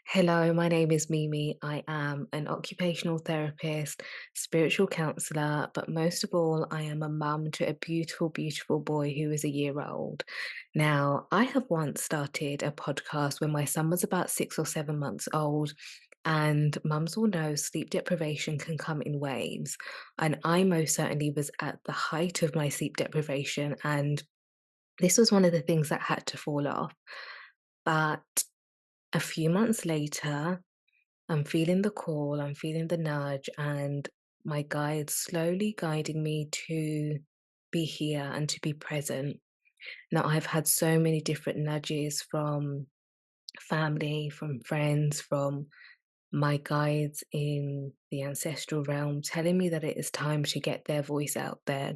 Hello, my name is Mimi. I am an occupational therapist, spiritual counselor, but most of all, I am a mum to a beautiful, beautiful boy who is a year old. Now, I have once started a podcast when my son was about 6 or 7 months old. And mums will know sleep deprivation can come in waves. And I most certainly was at the height of my sleep deprivation. And this was one of the things that had to fall off. But a few months later, I'm feeling the call, I'm feeling the nudge, and my guide slowly guiding me to be here and to be present. Now, I've had so many different nudges from family, from friends, from my guides in the ancestral realm telling me that it is time to get their voice out there.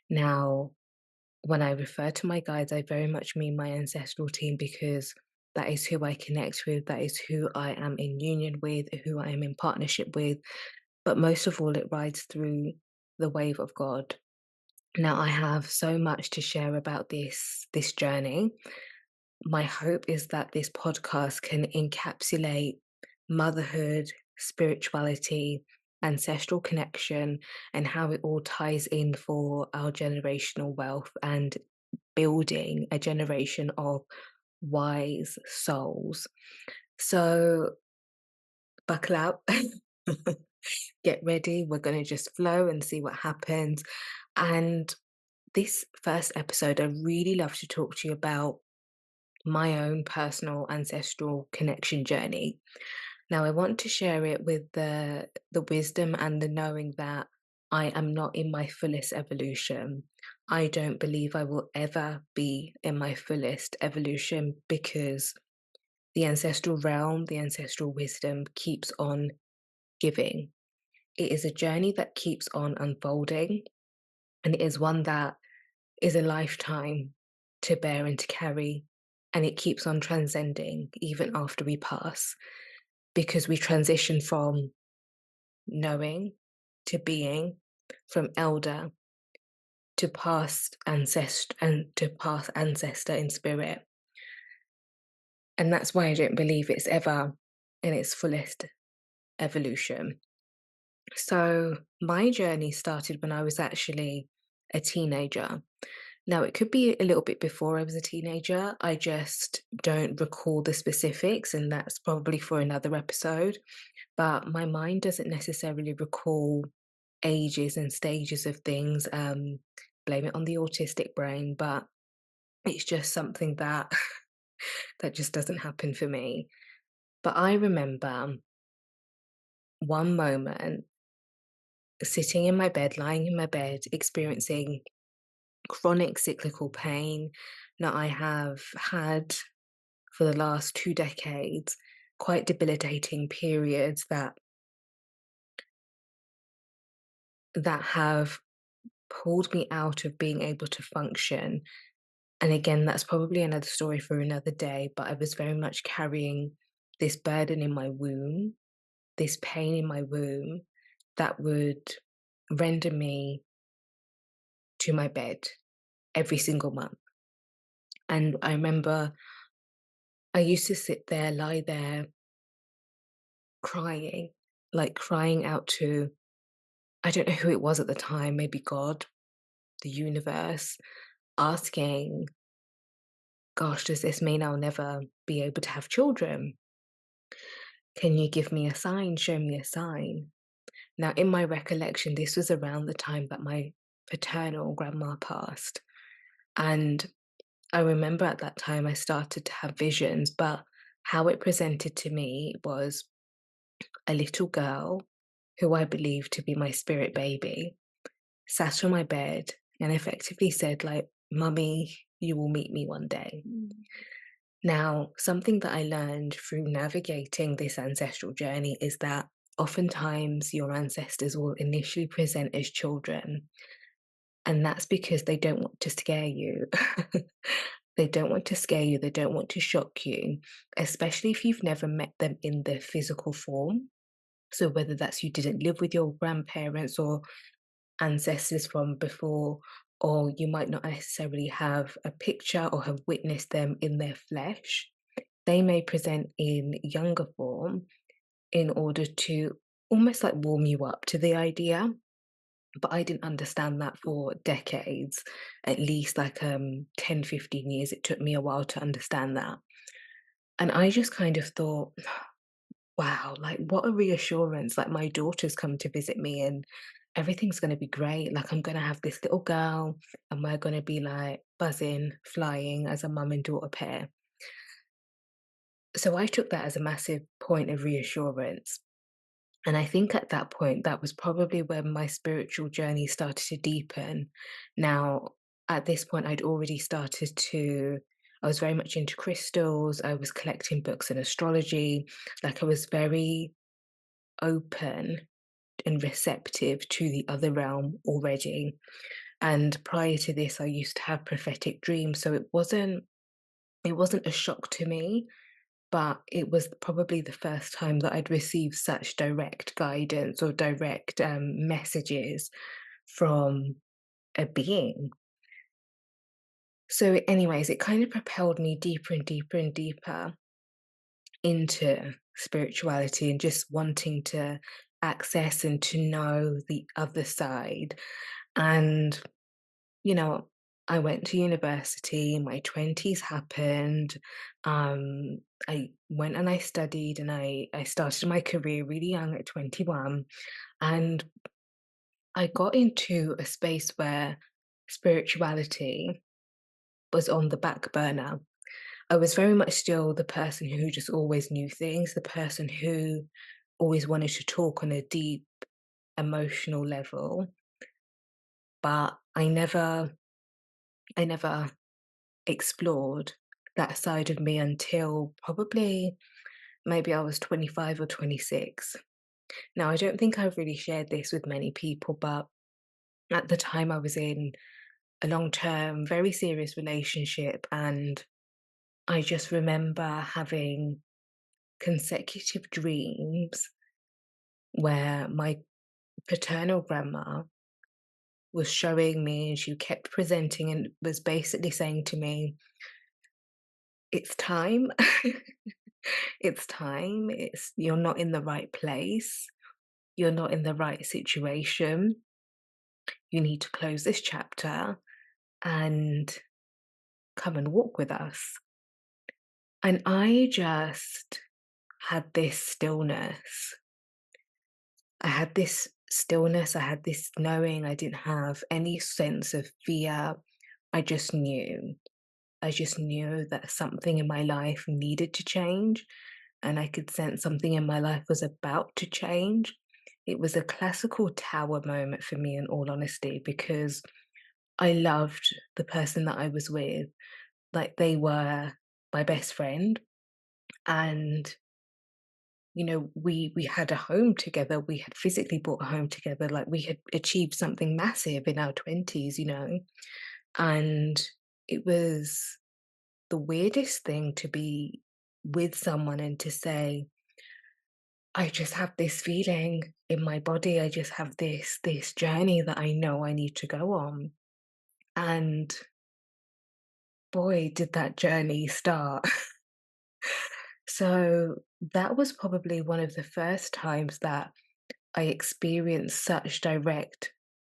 Now, when I refer to my guides, I very much mean my ancestral team because that is who I connect with, that is who I am in union with, who I am in partnership with. But most of all, it rides through the wave of God. Now, I have so much to share about this journey. My hope is that this podcast can encapsulate motherhood, spirituality, ancestral connection, and how it all ties in for our generational wealth and building a generation of wise souls. So, buckle up, get ready. We're going to just flow and see what happens. And this first episode, I really love to talk to you about my own personal ancestral connection journey. Now, I want to share it with the wisdom and the knowing that I am not in my fullest evolution. I don't believe I will ever be in my fullest evolution because the ancestral realm, the ancestral wisdom keeps on giving. It is a journey that keeps on unfolding, and it is one that is a lifetime to bear and to carry, and it keeps on transcending even after we pass because we transition from knowing to being, from elder to past ancestor and to past ancestor in spirit. And that's why I don't believe it's ever in its fullest evolution. So my journey started when I was actually a teenager. Now, it could be a little bit before I was a teenager. I just don't recall the specifics, and that's probably for another episode. But my mind doesn't necessarily recall ages and stages of things. Blame it on the autistic brain, but it's just something that that just doesn't happen for me. But I remember one moment sitting in my bed, lying in my bed, experiencing chronic cyclical pain. Now, I have had for the last 2 decades quite debilitating periods that have pulled me out of being able to function. And again, that's probably another story for another day, but I was very much carrying this burden in my womb, this pain in my womb that would render me to my bed every single month. And I remember I used to sit there, lie there, crying, like crying out to, I don't know who it was at the time, maybe God, the universe, asking, gosh, does this mean I'll never be able to have children? Can you give me a sign? Show me a sign. Now, in my recollection, this was around the time that my paternal grandma passed. And I remember at that time I started to have visions, but how it presented to me was a little girl who I believed to be my spirit baby sat on my bed and effectively said, like, Mummy, you will meet me one day. Now, something that I learned through navigating this ancestral journey is that oftentimes your ancestors will initially present as children, and that's because they don't want to scare you. They don't want to scare you, they don't want to shock you, especially if you've never met them in their physical form. So, whether that's you didn't live with your grandparents or ancestors from before, or you might not necessarily have a picture or have witnessed them in their flesh. they may present in younger form in order to almost like warm you up to the idea. But I didn't understand that for decades, at least like 10, 15 years. It took me a while to understand that. And I just kind of thought, wow, like what a reassurance. Like my daughter's come to visit me and everything's going to be great. Like I'm going to have this little girl and we're going to be like buzzing, flying as a mum and daughter pair. So I took that as a massive point of reassurance. And I think at that point, that was probably when my spiritual journey started to deepen. Now, at this point, I'd already started to, I was very much into crystals. I was collecting books in astrology. Like I was very open and receptive to the other realm already. And prior to this, I used to have prophetic dreams. So it wasn't a shock to me, but it was probably the first time that I'd received such direct guidance or direct messages from a being. So, anyways, it kind of propelled me deeper and deeper and deeper into spirituality and just wanting to access and to know the other side. And, you know, I went to university, my 20s happened. I went and I studied and I started my career really young at 21. And I got into a space where spirituality was on the back burner. I was very much still the person who just always knew things, the person who always wanted to talk on a deep emotional level, but I never explored that side of me until probably maybe I was 25 or 26. Now, I don't think I've really shared this with many people, but at the time I was in a long term, very serious relationship, and I just remember having consecutive dreams where my paternal grandma was showing me and she kept presenting and was basically saying to me, it's time. It's time. It's you're not in the right place. You're not in the right situation. You need to close this chapter and come and walk with us. And I just had this stillness. I had this stillness. I had this knowing. I didn't have any sense of fear. I just knew. I just knew that something in my life needed to change, and I could sense something in my life was about to change. It was a classical tower moment for me, in all honesty, because I loved the person that I was with. Like they were my best friend, and we had a home together. We had physically bought a home together. Like we had achieved something massive in our 20s. And it was the weirdest thing to be with someone and to say, I just have this feeling in my body. I just have this journey that I know I need to go on. And boy, did that journey start. So that was probably one of the first times that I experienced such direct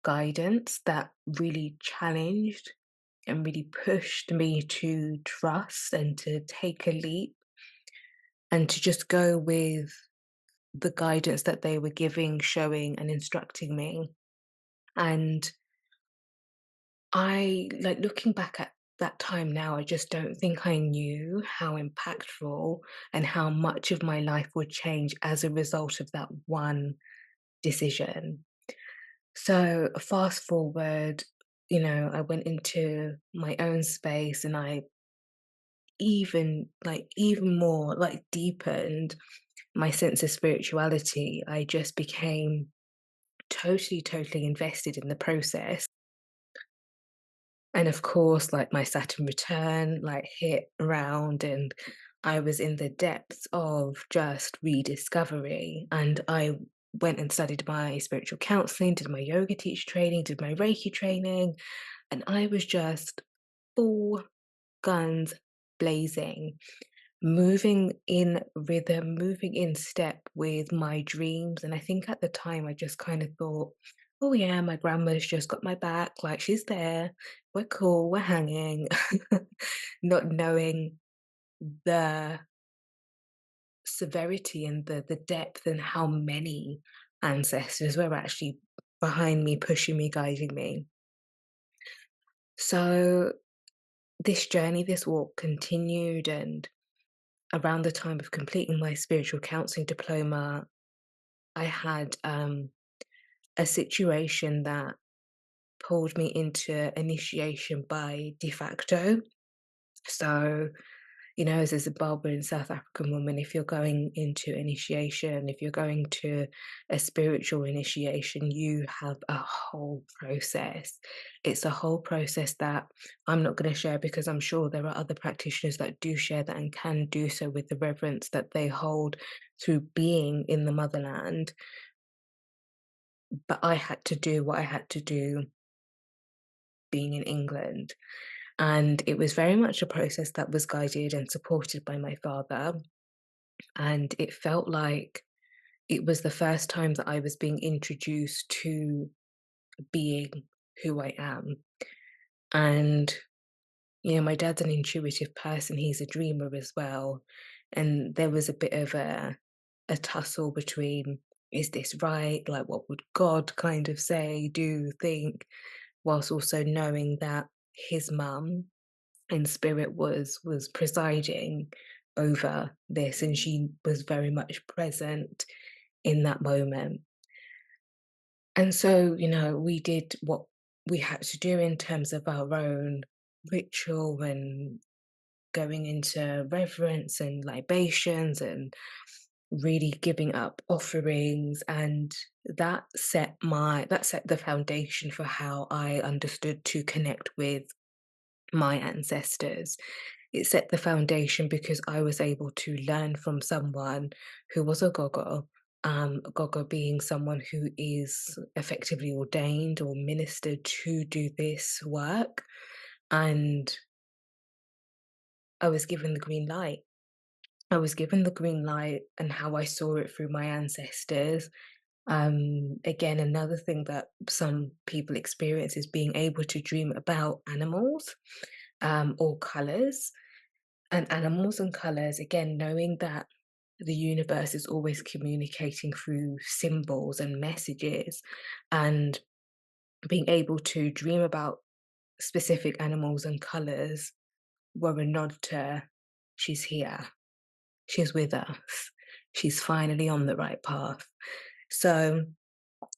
guidance that really challenged and really pushed me to trust and to take a leap and to just go with the guidance that they were giving, showing, and instructing me. And I, like looking back at that time now, I just don't think I knew how impactful and how much of my life would change as a result of that one decision. So, fast forward, I went into my own space and I even more like deepened my sense of spirituality. I just became totally, totally invested in the process. And of course, like my Saturn return, like hit around, and I was in the depths of just rediscovery. And I went and studied my spiritual counseling, did my yoga teacher training, did my Reiki training, and I was just full guns blazing. moving in rhythm, moving in step with my dreams. And I think at the time I just kind of thought, oh yeah, my grandma's just got my back, like she's there, we're cool, we're hanging, not knowing the severity and the depth and how many ancestors were actually behind me, pushing me, guiding me. So this journey, this walk continued, and around the time of completing my spiritual counseling diploma, I had a situation that pulled me into initiation by de facto. So, as a Zimbabwean South African woman, if you're going into initiation, if you're going to a spiritual initiation, you have a whole process. It's a whole process that I'm not going to share because I'm sure there are other practitioners that do share that and can do so with the reverence that they hold through being in the motherland. But I had to do what I had to do being in England. And it was very much a process that was guided and supported by my father. And it felt like it was the first time that I was being introduced to being who I am. And, my dad's an intuitive person, he's a dreamer as well. And there was a bit of a tussle between, is this right? Like, what would God kind of say, do, think, whilst also knowing that his mum in spirit was presiding over this, and she was very much present in that moment. And so, we did what we had to do in terms of our own ritual and going into reverence and libations and really giving up offerings, and that set the foundation for how I understood to connect with my ancestors. It set the foundation because I was able to learn from someone who was a gogo. Gogo being someone who is effectively ordained or ministered to do this work. And I was given the green light. I was given the green light, and how I saw it through my ancestors. Again, another thing that some people experience is being able to dream about animals or colors. And animals and colors, again, knowing that the universe is always communicating through symbols and messages, and being able to dream about specific animals and colors were a nod to, she's here, she's with us, she's finally on the right path. So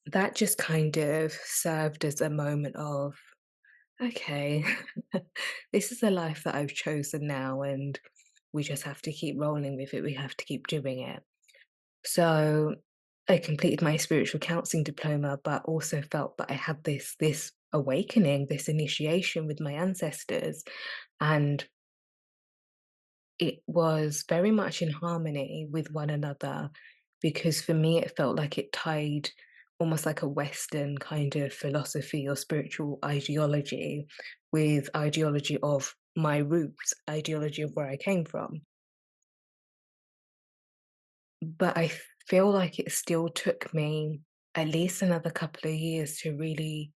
that just kind of served as a moment of, okay, this is the life that I've chosen now, and we just have to keep rolling with it. We have to keep doing it. So I completed my spiritual counseling diploma, but also felt that I had this awakening, this initiation with my ancestors, and it was very much in harmony with one another, because for me it felt like it tied almost like a Western kind of philosophy or spiritual ideology with ideology of my roots, ideology of where I came from. But I feel like it still took me at least another couple of years to really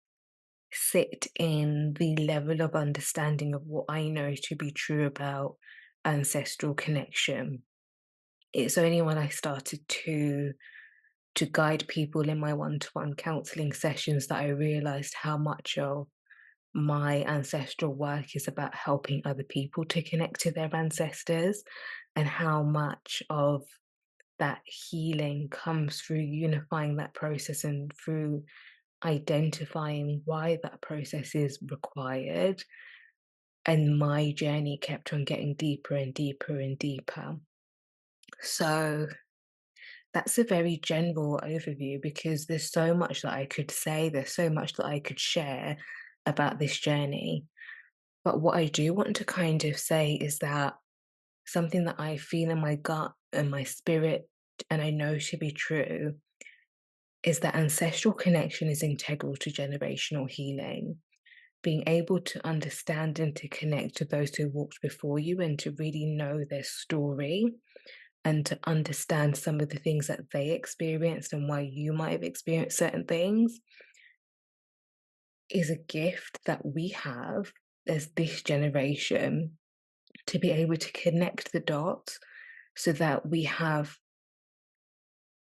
sit in the level of understanding of what I know to be true about ancestral connection. It's only when I started to guide people in my one-to-one counseling sessions that I realized how much of my ancestral work is about helping other people to connect to their ancestors, and how much of that healing comes through unifying that process and through identifying why that process is required. And my journey kept on getting deeper and deeper and deeper. So that's a very general overview, because there's so much that I could say, there's so much that I could share about this journey. But what I do want to kind of say is that something that I feel in my gut and my spirit, and I know to be true, is that ancestral connection is integral to generational healing. being able to understand and to connect to those who walked before you and to really know their story and to understand some of the things that they experienced and why you might have experienced certain things is a gift that we have as this generation to be able to connect the dots so that we have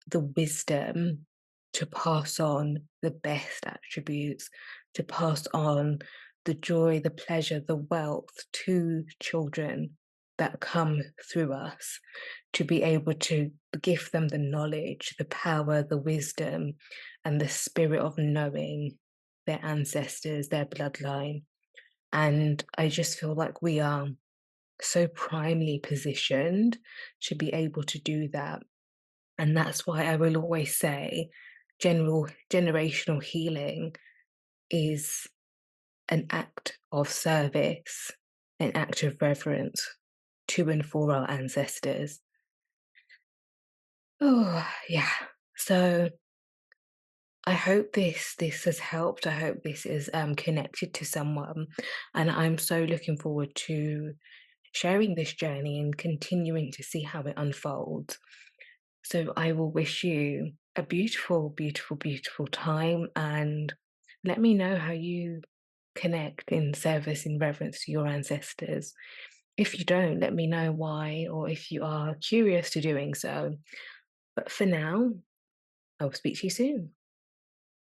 the wisdom to pass on the best attributes, to pass on the joy, the pleasure, the wealth to children that come through us, to be able to give them the knowledge, the power, the wisdom, and the spirit of knowing their ancestors, their bloodline. And I just feel like we are so primely positioned to be able to do that. And that's why I will always say general generational healing is an act of service, an act of reverence to and for our ancestors. Oh, yeah. So I hope this has helped. I hope this is connected to someone, and I'm so looking forward to sharing this journey and continuing to see how it unfolds. So I will wish you a beautiful, beautiful, beautiful time and let me know how you connect in service, in reverence to your ancestors. If you don't, let me know why, or if you are curious to doing so. But for now, I will speak to you soon.